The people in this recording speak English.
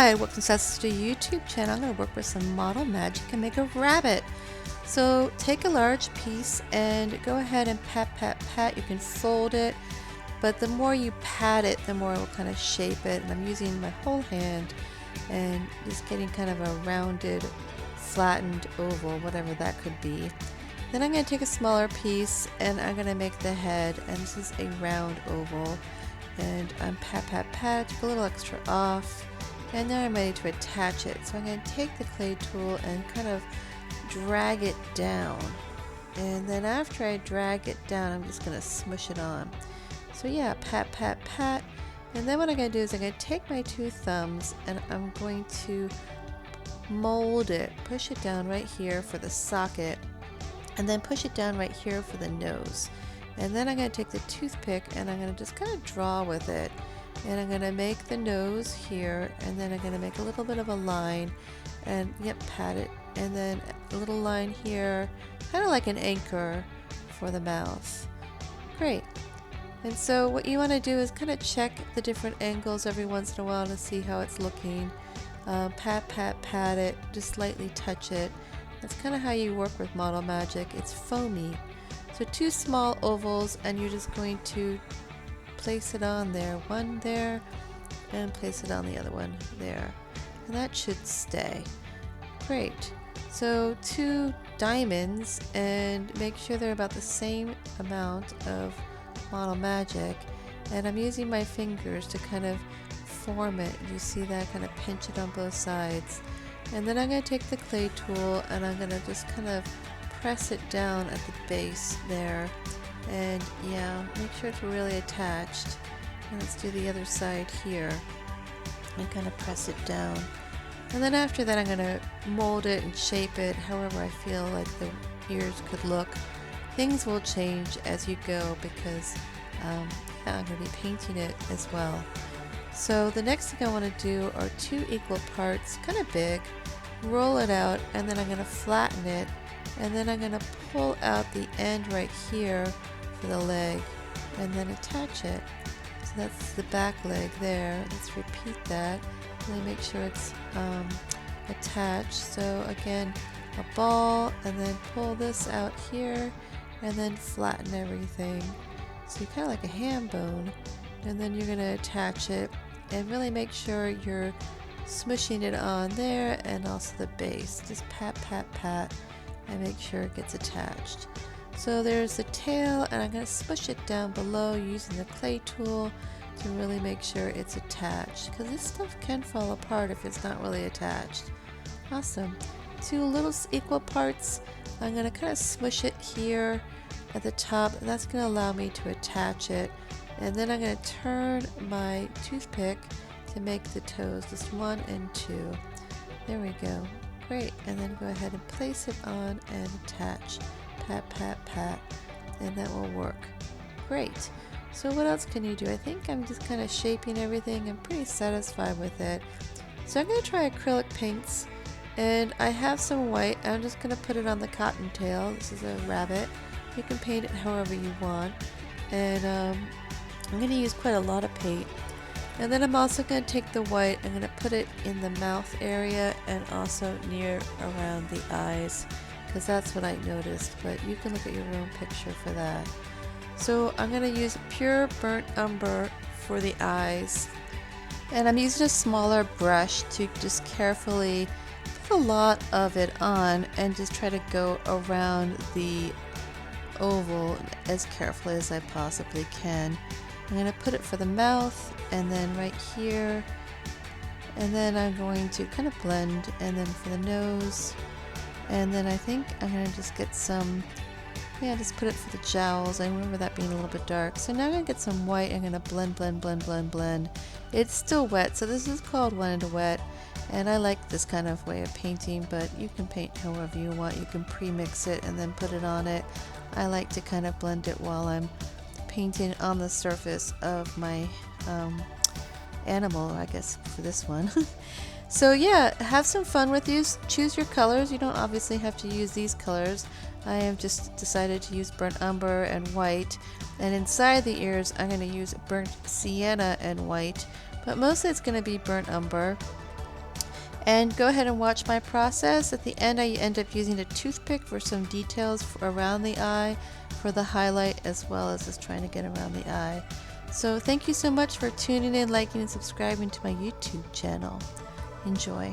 Hi, welcome to the YouTube channel. I'm going to work with some model magic and make a rabbit. So take a large piece and go ahead and pat, pat, pat. You can fold it, but the more you pat it, the more it will kind of shape it. And I'm using my whole hand and just getting kind of a rounded, flattened oval, whatever that could be. Then I'm going to take a smaller piece and I'm going to make the head, and this is a round oval. And I'm pat, pat, pat, took a little extra off. And now I'm ready to attach it. So I'm going to take the clay tool and kind of drag it down. And then after I drag it down, I'm just going to smush it on. So yeah, pat, pat, pat. And then what I'm going to do is I'm going to take my two thumbs and I'm going to mold it, push it down right here for the socket, and then push it down right here for the nose. And then I'm going to take the toothpick and I'm going to just kind of draw with it. And I'm going to make the nose here, and then I'm going to make a little bit of a line and pat it, and then a little line here, kind of like an anchor for the mouth. Great. And so what you want to do is kind of check the different angles every once in a while to see how it's looking. Pat, pat, pat it, just lightly touch it. That's kind of how you work with model magic. It's foamy. So two small ovals, and you're just going to place it on there, one there, and place it on the other one there, and that should stay. Great. So two diamonds, and make sure they're about the same amount of model magic, and I'm using my fingers to kind of form it. You see that? Kind of pinch it on both sides, and then I'm going to take the clay tool and I'm going to just kind of press it down at the base there. And yeah, make sure it's really attached. And let's do the other side here and kind of press it down. And then after that I'm going to mold it and shape it however I feel like the ears could look. Things will change as you go because yeah, I'm going to be painting it as well. So the next thing I want to do are two equal parts, kind of big, roll it out, and then I'm going to flatten it, and then I'm going to pull out the end right here for the leg and then attach it. So that's the back leg there. Let's repeat that. Really make sure it's attached. So again, a ball, and then pull this out here and then flatten everything. So you're kind of like a ham bone, and then you're going to attach it and really make sure you're smushing it on there and also the base. Just pat, pat, pat, and make sure it gets attached. So there's the tail, and I'm going to smush it down below using the clay tool to really make sure it's attached, because this stuff can fall apart if it's not really attached. Awesome. Two little equal parts. I'm going to kind of smush it here at the top, and that's going to allow me to attach it. And then I'm going to turn my toothpick to make the toes, just 1 and 2. There we go. Great. And then go ahead and place it on and attach. Pat, pat, pat, and that will work. Great. So what else can you do? I think I'm just kind of shaping everything. I'm pretty satisfied with it. So I'm going to try acrylic paints, and I have some white. I'm just going to put it on the cottontail. This is a rabbit. You can paint it however you want, and I'm going to use quite a lot of paint. And then I'm also going to take the white, I'm going to put it in the mouth area and also near around the eyes, because that's what I noticed, but you can look at your own picture for that. So I'm going to use pure burnt umber for the eyes, and I'm using a smaller brush to just carefully put a lot of it on and just try to go around the oval as carefully as I possibly can. I'm going to put it for the mouth, and then right here, and then I'm going to kind of blend, and then for the nose, and then I think I'm going to just get some, yeah, just put it for the jowls. I remember that being a little bit dark. So now I'm going to get some white. I'm going to blend, blend, blend, blend, blend. It's still wet, so this is called wet and wet, and I like this kind of way of painting, but you can paint however you want. You can pre-mix it and then put it on it. I like to kind of blend it while I'm painting on the surface of my animal, I guess, for this one. So yeah, have some fun with these. Choose your colors. You don't obviously have to use these colors. I have just decided to use burnt umber and white, and inside the ears I'm going to use burnt sienna and white, but mostly it's going to be burnt umber. And go ahead and watch my process. At the end, I end up using a toothpick for some details around the eye for the highlight, as well as just trying to get around the eye. So thank you so much for tuning in, liking, and subscribing to my YouTube channel. Enjoy.